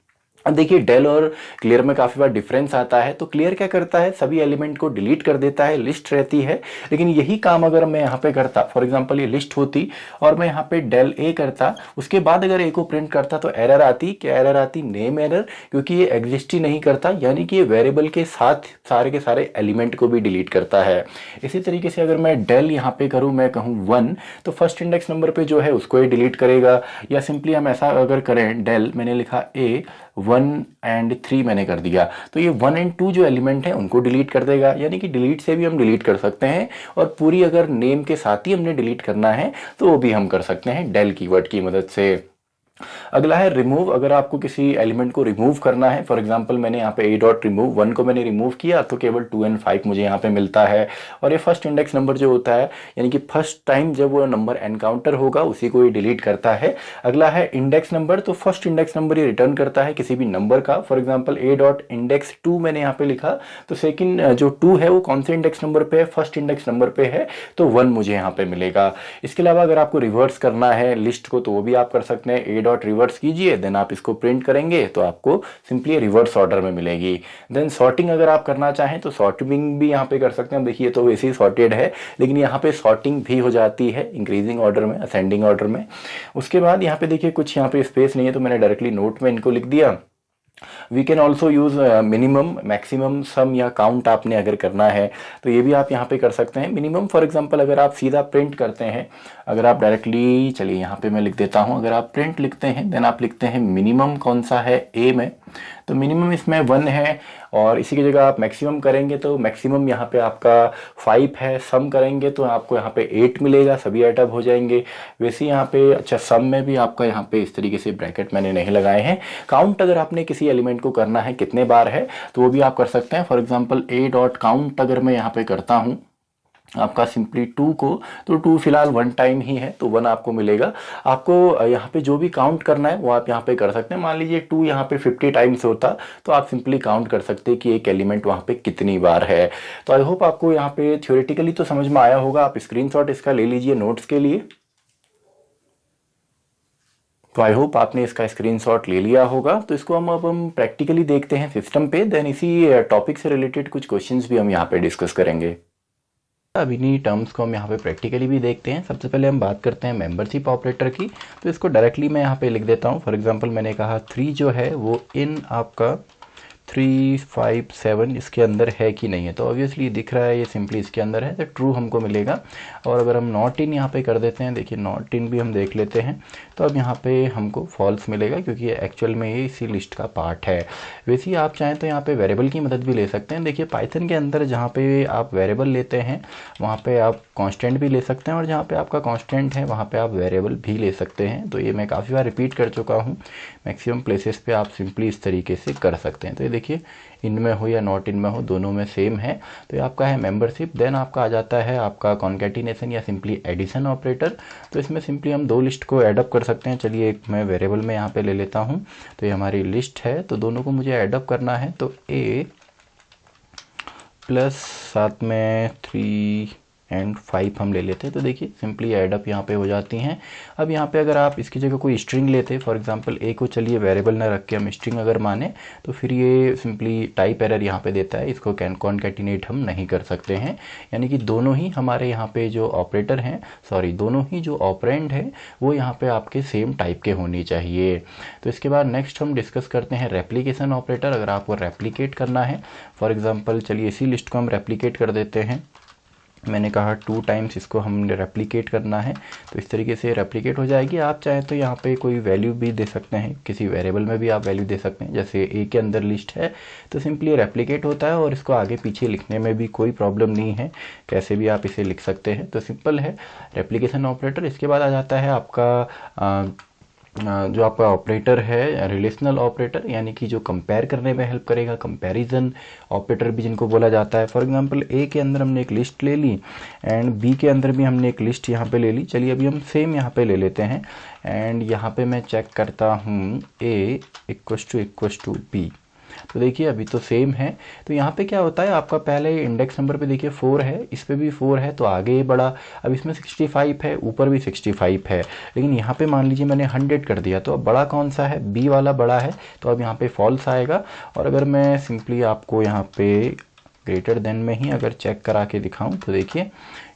अब देखिए डेल और क्लियर में काफ़ी बार डिफरेंस आता है। तो क्लियर क्या करता है, सभी एलिमेंट को डिलीट कर देता है, लिस्ट रहती है। लेकिन यही काम अगर मैं यहाँ पे करता, फॉर एग्जांपल ये लिस्ट होती और मैं यहाँ पे डेल ए करता, उसके बाद अगर ए को प्रिंट करता तो एरर आती। क्या एरर आती, नेम एरर, क्योंकि ये एग्जिस्ट ही नहीं करता, यानी कि ये वेरिएबल के साथ सारे के सारे एलिमेंट को भी डिलीट करता है। इसी तरीके से अगर मैं डेल यहाँ पे करूँ, मैं कहूँ 1, तो फर्स्ट इंडेक्स नंबर पे जो है उसको ये डिलीट करेगा। या सिंपली हम ऐसा अगर करें, डेल मैंने लिखा ए 1 and 3 मैंने कर दिया, तो ये 1 and 2 जो एलिमेंट है उनको डिलीट कर देगा। यानी कि डिलीट से भी हम डिलीट कर सकते हैं, और पूरी अगर नेम के साथ ही हमने डिलीट करना है तो वो भी हम कर सकते हैं डेल कीवर्ड की मदद से। अगला है रिमूव। अगर आपको किसी एलिमेंट को रिमूव करना है, फॉर एग्जांपल मैंने यहाँ पे a डॉट रिमूव 1 को मैंने रिमूव किया तो केवल 2 and 5 मुझे यहाँ पे मिलता है। और ये फर्स्ट इंडेक्स नंबर जो होता है, यानी कि फर्स्ट टाइम जब वो नंबर एनकाउंटर होगा उसी को ये डिलीट करता है। अगला है इंडेक्स नंबर। तो फर्स्ट इंडेक्स नंबर ये रिटर्न करता है किसी भी नंबर का। For example a dot index 2 मैंने यहाँ पे लिखा, तो सेकेंड जो 2 है वो कौन से इंडेक्स नंबर पे है, फर्स्ट इंडेक्स नंबर पे है, तो 1 मुझे यहाँ पे मिलेगा। इसके अलावा अगर आपको रिवर्स करना है लिस्ट को तो वो भी आप कर सकते हैं। a डॉट रिवर्स कीजिए, देन आप इसको प्रिंट करेंगे तो आपको सिंपली रिवर्स ऑर्डर में मिलेगी। देन सॉर्टिंग अगर आप करना चाहें तो सॉर्टिंग भी यहाँ पे कर सकते हैं। देखिए तो वैसे ही सॉर्टेड है, लेकिन यहाँ पे सॉर्टिंग भी हो जाती है इंक्रीजिंग ऑर्डर में, असेंडिंग ऑर्डर में। उसके बाद यहाँ पे देखिए कुछ यहाँ पे स्पेस नहीं है, तो मैंने डायरेक्टली नोट में इनको लिख दिया। We can also use minimum, maximum, sum या काउंट आपने अगर करना है तो ये भी आप यहाँ पे कर सकते हैं। मिनिमम फॉर एग्जांपल अगर आप सीधा प्रिंट करते हैं, अगर आप डायरेक्टली, चलिए यहाँ पे मैं लिख देता हूँ, अगर आप प्रिंट लिखते हैं देन आप लिखते हैं मिनिमम कौन सा है ए में, तो मिनिमम इसमें 1 है। और इसी की जगह आप मैक्सिमम करेंगे तो मैक्सिमम यहाँ पे आपका 5 है। सम करेंगे तो आपको यहाँ पे 8 मिलेगा, सभी ऐड हो जाएंगे। वैसे यहाँ पे अच्छा सम में भी आपका यहाँ पे इस तरीके से ब्रैकेट मैंने नहीं लगाए हैं। काउंट अगर आपने किसी एलिमेंट को करना है कितने बार है तो वो भी आप कर सकते हैं। For example A dot count अगर मैं यहाँ पे करता हूँ आपका सिंपली 2 को, तो 2 फिलहाल 1 टाइम ही है तो 1 आपको मिलेगा। आपको यहाँ पे जो भी काउंट करना है वो आप यहाँ पे कर सकते हैं। मान लीजिए 2 यहाँ पे 50 टाइम्स होता तो आप सिंपली काउंट कर सकते हैं कि एक एलिमेंट वहाँ पे कितनी बार है। तो आई होप आपको यहाँ पे थ्योरेटिकली तो समझ में आया होगा। आप स्क्रीनशॉट इसका ले लीजिए नोट्स के लिए। तो आई होप आपने इसका स्क्रीनशॉट ले लिया होगा। तो इसको अब हम प्रैक्टिकली देखते हैं सिस्टम पे, देन इसी टॉपिक से रिलेटेड कुछ क्वेश्चंस भी हम यहाँ पे डिस्कस करेंगे। अब इन्हीं टर्म्स को हम यहाँ पे प्रैक्टिकली भी देखते हैं। सबसे पहले हम बात करते हैं मेंबरशिप ऑपरेटर की। तो इसको डायरेक्टली मैं यहाँ पे लिख देता हूँ। फॉर एग्जांपल मैंने कहा 3 जो है वो इन आपका 3, 5, 7 इसके अंदर है कि नहीं है, तो ऑब्वियसली दिख रहा है ये सिंपली इसके अंदर है तो ट्रू हमको मिलेगा। और अगर हम नॉट इन यहाँ पे कर देते हैं, देखिए नॉट इन भी हम देख लेते हैं, तो अब यहाँ पे हमको फॉल्स मिलेगा क्योंकि एक्चुअल में ये इसी लिस्ट का पार्ट है। वैसे ही आप चाहें तो यहाँ पे वेरिएबल की मदद भी ले सकते हैं। देखिए पाइथन के अंदर जहाँ पे आप वेरिएबल लेते हैं वहाँ पे आप कांस्टेंट भी ले सकते हैं, और जहाँ पे आपका कांस्टेंट है वहाँ पे आप वेरिएबल भी ले सकते हैं। तो ये मैं काफ़ी बार रिपीट कर चुका हूँ। मैक्सिमम प्लेसेस पे आप सिंपली इस तरीके से कर सकते हैं। तो ये देखिए इनमें हो या नॉट इनमें हो दोनों में सेम है। तो ये आपका है मेंबरशिप। देन आपका आ जाता है आपका कॉन्कैटिनेशन या सिंपली एडिशन ऑपरेटर। तो इसमें सिंपली हम 2 लिस्ट को एडअप कर सकते हैं। चलिए एक मैं वेरिएबल में यहाँ पे ले लेता हूँ, तो ये हमारी लिस्ट है, तो दोनों को मुझे एडअप करना है। तो ए प्लस साथ में 3 एंड 5 हम ले लेते हैं। तो देखिए सिंपली एडअप यहाँ पे हो जाती हैं। अब यहाँ पे अगर आप इसकी जगह कोई स्ट्रिंग लेते, फॉर एग्जांपल ए को चलिए वेरिएबल ना रख के हम स्ट्रिंग अगर माने, तो फिर ये सिंपली टाइप एरर यहाँ पे देता है, इसको कॉन्कैटिनेट हम नहीं कर सकते हैं। यानी कि दोनों ही हमारे यहाँ पे जो ऑपरेटर हैं, सॉरी दोनों ही जो ऑपरेंड है वो यहाँ पे आपके सेम टाइप के होनी चाहिए। तो इसके बाद नेक्स्ट हम डिस्कस करते हैं रेप्लीकेशन ऑपरेटर। अगर आपको रेप्लीकेट करना है, फॉर एग्जाम्पल चलिए इसी लिस्ट को हम रेप्लीकेट कर देते हैं। मैंने कहा 2 टाइम्स इसको हमने रेप्लिकेट करना है, तो इस तरीके से रेप्लिकेट हो जाएगी। आप चाहें तो यहाँ पे कोई वैल्यू भी दे सकते हैं, किसी वेरिएबल में भी आप वैल्यू दे सकते हैं। जैसे ए के अंदर लिस्ट है तो सिंपली रेप्लिकेट होता है और इसको आगे पीछे लिखने में भी कोई प्रॉब्लम नहीं है, कैसे भी आप इसे लिख सकते हैं। तो सिंपल है रेप्लिकेशन ऑपरेटर। इसके बाद आ जाता है आपका जो आपका ऑपरेटर है रिलेशनल ऑपरेटर, यानी कि जो कंपेयर करने में हेल्प करेगा, कंपैरिजन ऑपरेटर भी जिनको बोला जाता है। फॉर एग्जांपल ए के अंदर हमने एक लिस्ट ले ली एंड बी के अंदर भी हमने एक लिस्ट यहाँ पे ले ली। चलिए अभी हम सेम यहाँ पे ले लेते हैं एंड यहाँ पे मैं चेक करता हूँ ए इक्वस टू बी। तो देखिए अभी तो सेम है। तो यहाँ पे क्या होता है, आपका पहले इंडेक्स नंबर पे देखिए 4 है, इस पे भी 4 है तो आगे ये बढ़ा। अब इसमें 65 है, ऊपर भी 65 है, लेकिन यहाँ पे मान लीजिए मैंने 100 कर दिया, तो अब बड़ा कौन सा है, बी वाला बड़ा है, तो अब यहाँ पे फॉल्स आएगा। और अगर मैं सिंपली आपको यहाँ पे ग्रेटर देन में ही अगर चेक करा के दिखाऊँ तो देखिए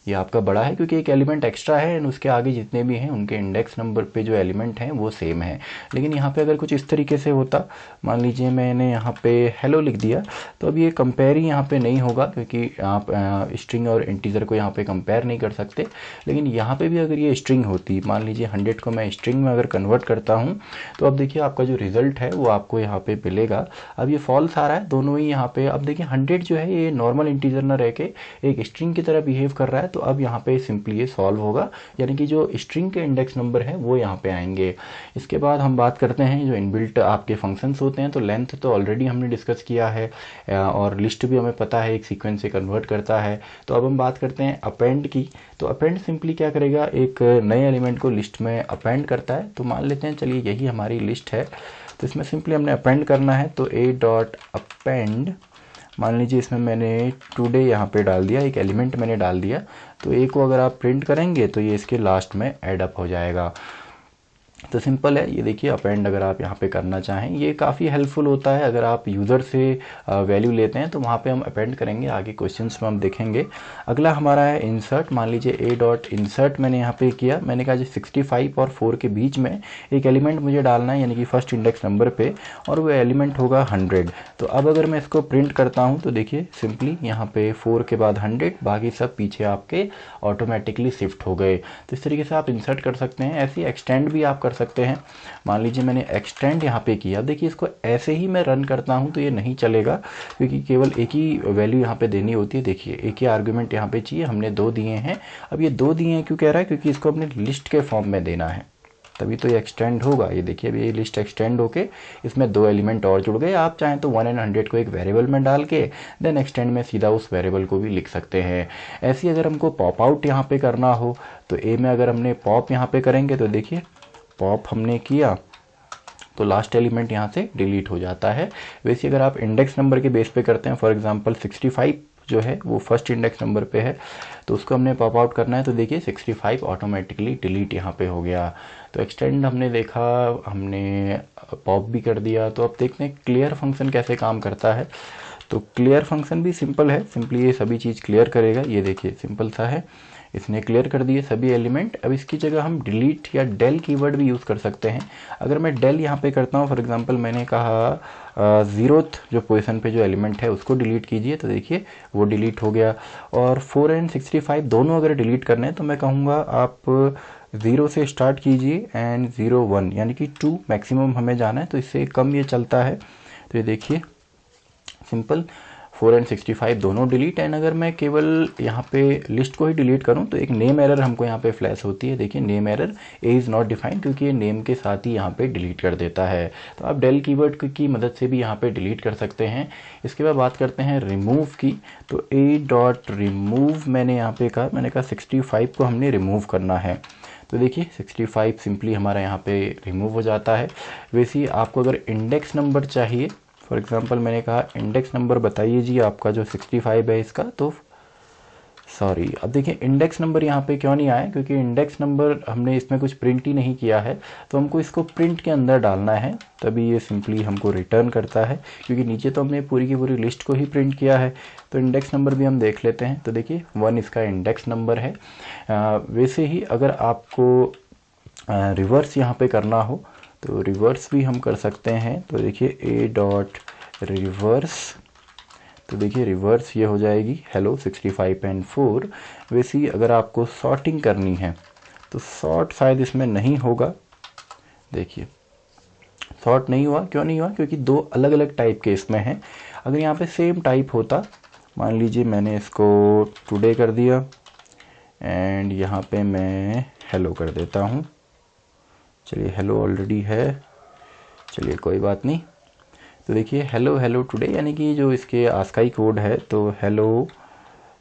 ये आपका बड़ा है क्योंकि एक एलिमेंट एक्स्ट्रा है एंड उसके आगे जितने भी हैं उनके इंडेक्स नंबर पे जो एलिमेंट हैं वो सेम है। लेकिन यहाँ पे अगर कुछ इस तरीके से होता, मान लीजिए मैंने यहाँ पे हेलो लिख दिया, तो अब ये कंपेयर ही यहाँ पे नहीं होगा क्योंकि आप स्ट्रिंग और इंटीजर को यहाँ पे कंपेयर नहीं कर सकते। लेकिन यहाँ पे भी अगर ये स्ट्रिंग होती, मान लीजिए 100 को मैं स्ट्रिंग में अगर कन्वर्ट करता हूँ, तो अब देखिए आपका जो रिजल्ट है वो आपको यहाँ पे मिलेगा। अब ये फॉल्स आ रहा है दोनों ही यहाँ पे। अब देखिए 100 जो है ये नॉर्मल इंटीजर ना रह के एक स्ट्रिंग की तरह बिहेव कर रहा है, तो अब यहाँ पे सिंपली ये सॉल्व होगा, यानी कि जो स्ट्रिंग के इंडेक्स नंबर है वो यहाँ पे आएंगे। इसके बाद हम बात करते हैं जो इनबिल्ट आपके फंक्शंस होते हैं। तो लेंथ तो ऑलरेडी हमने डिस्कस किया है और लिस्ट भी हमें पता है एक सीक्वेंस से कन्वर्ट करता है। तो अब हम बात करते हैं अपेंड की। तो अपेंड सिंपली क्या करेगा, एक नए एलिमेंट को लिस्ट में अपेंड करता है। तो मान लेते हैं चलिए यही हमारी लिस्ट है, तो इसमें सिंपली हमने अपेंड करना है। तो ए डॉट अपेंड, मान लीजिए इसमें मैंने टुडे यहाँ पे डाल दिया, एक एलिमेंट मैंने डाल दिया। तो ए को अगर आप प्रिंट करेंगे तो ये इसके लास्ट में एड अप हो जाएगा। तो सिंपल है, ये देखिए अपेंड अगर आप यहाँ पे करना चाहें, ये काफ़ी हेल्पफुल होता है। अगर आप यूज़र से वैल्यू लेते हैं तो वहाँ पे हम अपेंड करेंगे, आगे क्वेश्चंस में हम देखेंगे। अगला हमारा है इंसर्ट। मान लीजिए ए डॉट इंसर्ट मैंने यहाँ पे किया, मैंने कहा जी 65 और 4 के बीच में एक एलिमेंट मुझे डालना है, यानी कि फर्स्ट इंडेक्स नंबर पे, और वो एलिमेंट होगा 100। तो अब अगर मैं इसको प्रिंट करता हूँ तो देखिए सिंपली यहाँ पे 4 के बाद 100, बाकी सब पीछे आपके ऑटोमेटिकली शिफ्ट हो गए। तो इस तरीके से आप इंसर्ट कर सकते हैं। ऐसे एक्सटेंड भी आप कर सकते हैं। मान लीजिए मैंने एक्सटेंड यहाँ पे किया, देखिए इसको ऐसे ही मैं रन करता हूँ तो ये नहीं चलेगा, क्योंकि केवल एक ही वैल्यू यहाँ पे देनी होती है। देखिए एक ही आर्गुमेंट यहाँ पे चाहिए, हमने 2 दिए हैं। अब ये 2 दिए हैं क्यों कह रहा है, क्योंकि इसको अपने लिस्ट के फॉर्म में देना है, तभी तो ये एक्सटेंड होगा। ये देखिए अभी ये लिस्ट एक्सटेंड होके इसमें 2 एलिमेंट और जुड़ गए। आप चाहें तो 1 and 100 को एक वेरिएबल में डाल के देन एक्सटेंड में सीधा उस वेरिएबल को भी लिख सकते हैं। ऐसे ही अगर हमको पॉप आउट यहाँ पे करना हो तो ए में अगर हमने पॉप यहाँ पे करेंगे तो देखिए पॉप हमने किया तो लास्ट एलिमेंट यहाँ से डिलीट हो जाता है। वैसे अगर आप इंडेक्स नंबर के बेस पे करते हैं, फॉर एग्जांपल 65 जो है वो फर्स्ट इंडेक्स नंबर पे है, तो उसको हमने पॉप आउट करना है तो देखिए 65 ऑटोमेटिकली डिलीट यहाँ पे हो गया। तो एक्सटेंड हमने देखा, हमने पॉप भी कर दिया। तो अब देखते हैं क्लियर फंक्शन कैसे काम करता है। तो क्लियर फंक्शन भी सिंपल है, सिंपली ये सभी चीज़ क्लियर करेगा। ये देखिए सिंपल सा है, इसने क्लियर कर दिए सभी एलिमेंट। अब इसकी जगह हम डिलीट या डेल कीवर्ड भी यूज़ कर सकते हैं। अगर मैं डेल यहाँ पे करता हूँ, फॉर एग्जांपल मैंने कहा 0th जो पोजीशन पे जो एलिमेंट है उसको डिलीट कीजिए, तो देखिए वो डिलीट हो गया। और 4 and 65 दोनों अगर डिलीट करने हैं तो मैं कहूँगा आप 0 से स्टार्ट कीजिए एंड 0 1, यानी कि 2 मैक्सिमम हमें जाना है, तो इससे कम ये चलता है। तो ये देखिए सिंपल 4 and 65 दोनों डिलीट। एंड अगर मैं केवल यहाँ पे लिस्ट को ही डिलीट करूँ तो एक नेम एरर हमको यहाँ पे फ्लैश होती है। देखिए name error A is not defined, क्योंकि ये नेम के साथ ही यहाँ पे डिलीट कर देता है। तो आप डेल कीवर्ड की मदद से भी यहाँ पे डिलीट कर सकते हैं। इसके बाद बात करते हैं रिमूव की। तो ए डॉट रिमूव मैंने यहाँ पे कहा, मैंने कहा 65 को हमने रिमूव करना है। तो देखिए 65 सिंपली हमारा यहाँ पे रिमूव हो जाता है। वैसे ही आपको अगर इंडेक्स नंबर चाहिए, फॉर एग्जांपल मैंने कहा इंडेक्स नंबर बताइए जी आपका जो 65 है इसका, तो सॉरी अब देखिए इंडेक्स नंबर यहाँ पे क्यों नहीं आया, क्योंकि इंडेक्स नंबर हमने इसमें कुछ प्रिंट ही नहीं किया है, तो हमको इसको प्रिंट के अंदर डालना है, तभी ये सिंपली हमको रिटर्न करता है, क्योंकि नीचे तो हमने पूरी की पूरी लिस्ट को ही प्रिंट किया है। तो इंडेक्स नंबर भी हम देख लेते हैं। तो देखिए 1 इसका इंडेक्स नंबर है। वैसे ही अगर आपको रिवर्स यहाँ पे करना हो तो रिवर्स भी हम कर सकते हैं। तो देखिए ए डॉट रिवर्स, तो देखिए रिवर्स ये हो जाएगी हेलो 65 and 4। वैसे ही अगर आपको सॉर्टिंग करनी है तो सॉर्ट शायद इसमें नहीं होगा। देखिए सॉर्ट नहीं हुआ, क्यों नहीं हुआ, क्योंकि 2 अलग अलग टाइप के इसमें हैं। अगर यहाँ पे सेम टाइप होता, मान लीजिए मैंने इसको टुडे कर दिया एंड यहाँ पे मैं हेलो कर देता हूँ। चलिए हेलो ऑलरेडी है, चलिए कोई बात नहीं। तो देखिए हेलो हेलो टुडे, यानी कि जो इसके आस्काई कोड है, तो हेलो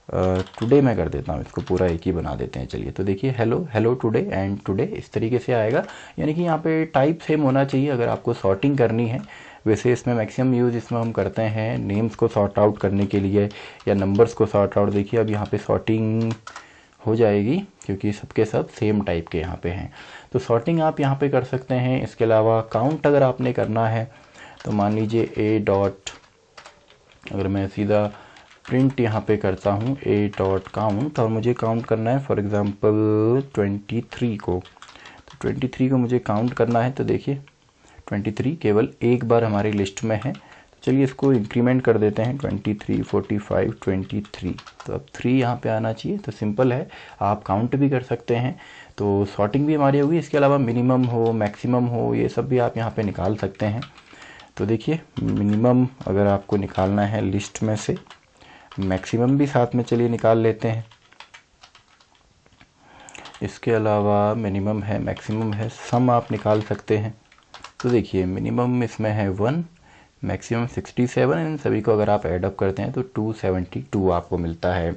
टुडे मैं कर देता हूँ, इसको पूरा एक ही बना देते हैं। चलिए तो देखिए hello hello today and today इस तरीके से आएगा, यानी कि यहाँ पे टाइप सेम होना चाहिए अगर आपको सॉर्टिंग करनी है। वैसे इसमें मैक्सिमम यूज़ इसमें हम करते हैं नेम्स को सॉर्ट आउट करने के लिए या नंबर्स को सॉर्ट आउट। देखिए अब यहाँ पे सॉर्टिंग हो जाएगी क्योंकि सबके सब सेम टाइप के यहाँ पे हैं, तो सॉर्टिंग आप यहाँ पे कर सकते हैं। इसके अलावा काउंट अगर आपने करना है तो मान लीजिए ए डॉट, अगर मैं सीधा प्रिंट यहाँ पे करता हूँ ए डॉट काउंट, और मुझे काउंट करना है फॉर एग्जांपल 23 को, तो 23 को मुझे काउंट करना है। तो देखिए 23 केवल एक बार हमारी लिस्ट में है, तो चलिए इसको इंक्रीमेंट कर देते हैं 23 45 23, तो अब 3 यहाँ पे आना चाहिए। तो सिंपल है, आप काउंट भी कर सकते हैं, तो सॉर्टिंग भी हमारी होगी। इसके अलावा मिनिमम हो मैक्सिमम हो ये सब भी आप यहाँ पे निकाल सकते हैं। तो देखिए मिनिमम अगर आपको निकालना है लिस्ट में से, मैक्सिमम भी साथ में चलिए निकाल लेते हैं। इसके अलावा मिनिमम है मैक्सिमम है, सम आप निकाल सकते हैं। तो देखिए मिनिमम इसमें है 1, मैक्सिमम 67, इन सभी को अगर आप ऐड अप करते हैं तो 272 आपको मिलता है।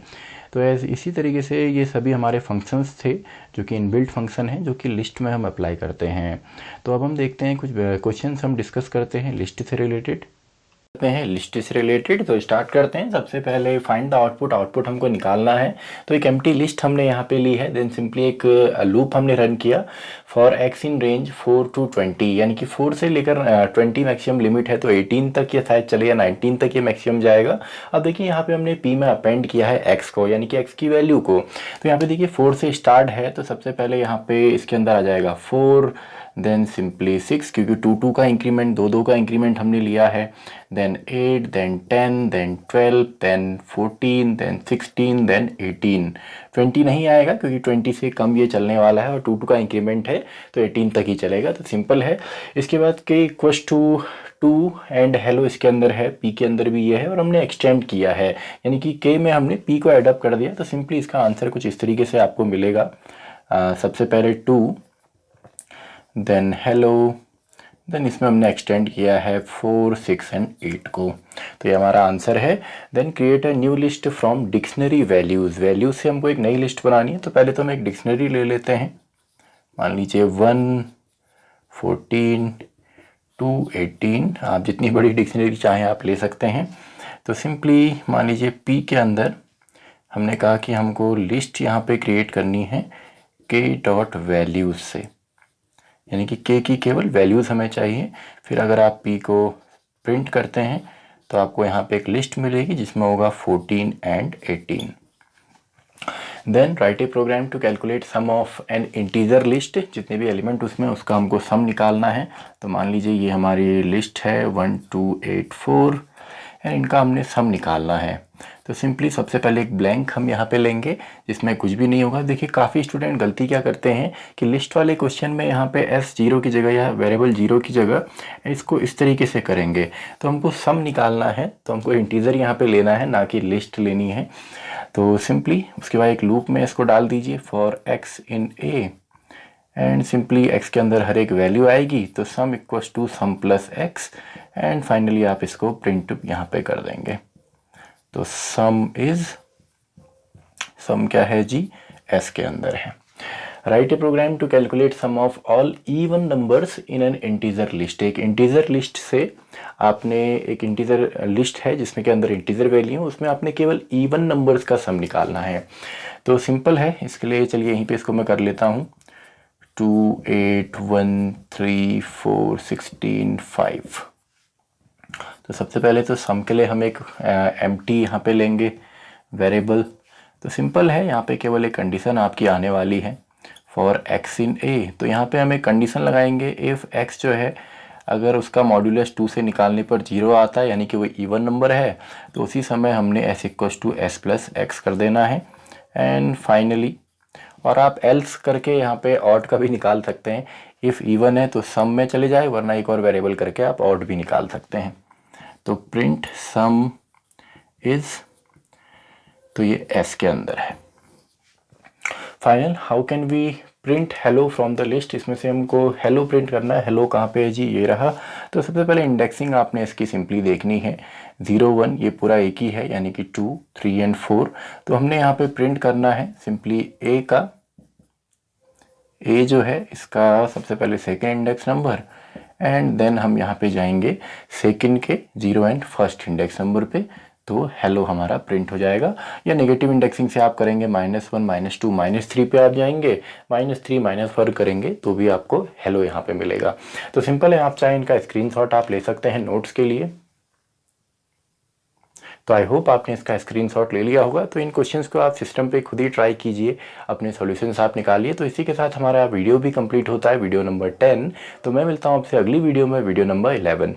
तो इसी तरीके से ये सभी हमारे फंक्शंस थे जो कि इनबिल्ट फंक्शन हैं, जो कि लिस्ट में हम अप्लाई करते हैं। तो अब हम देखते हैं कुछ क्वेश्चंस हम डिस्कस करते हैं लिस्ट से रिलेटेड। हैं लिस्ट से रिलेटेड। तो स्टार्ट करते हैं। सबसे पहले फाइंड द आउटपुट, आउटपुट हमको निकालना है। तो एक एम्प्टी लिस्ट हमने यहाँ पे ली है। देन सिंपली एक लूप हमने रन किया for x in range 4 to 20, यानी कि 4 से लेकर 20 मैक्सिमम लिमिट है, तो 18 तक ये शायद चले या 19 तक ये मैक्सिमम जाएगा। अब देखिए यहाँ पे हमने पी में अपेंड किया है एक्स को, यानी कि एक्स की वैल्यू को। तो यहाँ पे देखिए 4 से स्टार्ट है, तो सबसे पहले यहाँ पे इसके अंदर आ जाएगा 4, देन सिंपली 6, क्योंकि 2 का इंक्रीमेंट, 2 का इंक्रीमेंट हमने लिया है। Then 8, then 10, then 12, then 14, then 16, then 18। 20 नहीं आएगा क्योंकि 20 से कम ये चलने वाला है, और 2 का इंक्रीमेंट है तो 18 तक ही चलेगा। तो सिंपल है। इसके बाद के इक्वस टू 2 एंड हेलो इसके अंदर है, पी के अंदर भी ये है, और हमने एक्सटेंड किया है, यानी कि के में हमने पी को एडअप कर दिया। तो सिंपली इसका आंसर कुछ इस तरीके से आपको मिलेगा। सबसे पहले 2, देन हेलो, देन इसमें हमने एक्सटेंड किया है 4, 6 एंड 8 को। तो ये हमारा आंसर है। Then create a new list from dictionary values, values से हमको एक नई लिस्ट बनानी है। तो पहले तो हम एक डिक्शनरी ले लेते हैं। मान लीजिए 1, 14 to 18, आप जितनी बड़ी डिक्शनरी चाहें आप ले सकते हैं। तो सिंपली मान लीजिए पी के अंदर हमने कहा कि हमको लिस्ट यहाँ पे क्रिएट करनी है के डॉट वैल्यूज़ से, यानी कि के की केवल वैल्यूज़ हमें चाहिए। फिर अगर आप पी को प्रिंट करते हैं तो आपको यहाँ पे एक लिस्ट मिलेगी जिसमें होगा 14 and 18। Then write a program to calculate sum of an integer list, जितने भी एलिमेंट उसमें उसका हमको सम निकालना है। तो मान लीजिए ये हमारी लिस्ट है 1, 2, 8, 4 एंड इनका हमने सम निकालना है। तो सिंपली सबसे पहले एक ब्लैंक हम यहाँ पे लेंगे जिसमें कुछ भी नहीं होगा। देखिए काफ़ी स्टूडेंट गलती क्या करते हैं कि लिस्ट वाले क्वेश्चन में यहाँ पे एस 0 की जगह या वेरिएबल 0 की जगह इसको इस तरीके से करेंगे। तो हमको सम निकालना है, तो हमको इंटीजर यहाँ पे लेना है, ना कि लिस्ट लेनी है। तो सिंपली उसके बाद एक लूप में इसको डाल दीजिए for x in a, and simply x के अंदर हर एक वैल्यू आएगी। तो sum equals to sum plus x, and finally आप इसको प्रिंट यहाँ पे कर देंगे। तो सम क्या है जी, s के अंदर है। Write a program to calculate sum of all even numbers in an integer list, एक इंटीजर लिस्ट से आपने, एक इंटीजर लिस्ट है जिसमें के अंदर इंटीजर वैल्यू है, उसमें आपने केवल इवन नंबर्स का सम निकालना है। तो सिंपल है, इसके लिए चलिए यहीं पे इसको मैं कर लेता हूँ। 2, 8, 1, 3, 4, 16, 5। तो सबसे पहले तो सम के लिए हम एक एम्प्टी यहाँ पे लेंगे वेरिएबल। तो सिंपल है, यहाँ पे केवल एक कंडीशन आपकी आने वाली है फॉर एक्स इन ए। तो यहाँ पे हम एक कंडीशन लगाएंगे, इफ़ एक्स जो है अगर उसका मॉड्यूलस 2 से निकालने पर 0 आता है, यानी कि वो इवन नंबर है, तो उसी समय हमने s equals to s plus x कर देना है। एंड फाइनली, और आप एल्स करके यहाँ पे ऑड का भी निकाल सकते हैं। इफ़ इवन है तो सम में चले जाए, वरना एक और वेरिएबल करके आप ऑड भी निकाल सकते हैं। तो प्रिंट सम इज, तो ये एस के अंदर है। Final, how can we print hello from the list, इसमें से हमको हेलो प्रिंट करना है। हेलो कहाँ पे है जी, ये रहा। तो सबसे पहले इंडेक्सिंग आपने इसकी सिंपली देखनी है। 0, 1 ये पूरा एक ही है, यानी कि 2, 3 एंड 4। तो हमने यहाँ पे प्रिंट करना है सिंपली ए का, ए जो है इसका सबसे पहले second index number, and then हम यहाँ पे जाएंगे सेकंड के 0 एंड फर्स्ट इंडेक्स नंबर पे। तो हेलो हमारा प्रिंट हो जाएगा। या नेगेटिव इंडेक्सिंग से आप करेंगे -1, -2, -3 पे आप जाएंगे, -3, -4 करेंगे तो भी आपको हेलो यहाँ पे मिलेगा। तो सिंपल है, आप चाहे इनका स्क्रीनशॉट आप ले सकते हैं नोट्स के लिए। तो आई होप आपने इसका स्क्रीनशॉट ले लिया होगा। तो इन क्वेश्चंस को आप सिस्टम पे खुद ही ट्राई कीजिए, अपने सॉल्यूशंस आप निकालिए। तो इसी के साथ हमारा वीडियो भी कंप्लीट होता है, वीडियो नंबर 10। तो मैं मिलता हूँ आपसे अगली वीडियो में, वीडियो नंबर 11।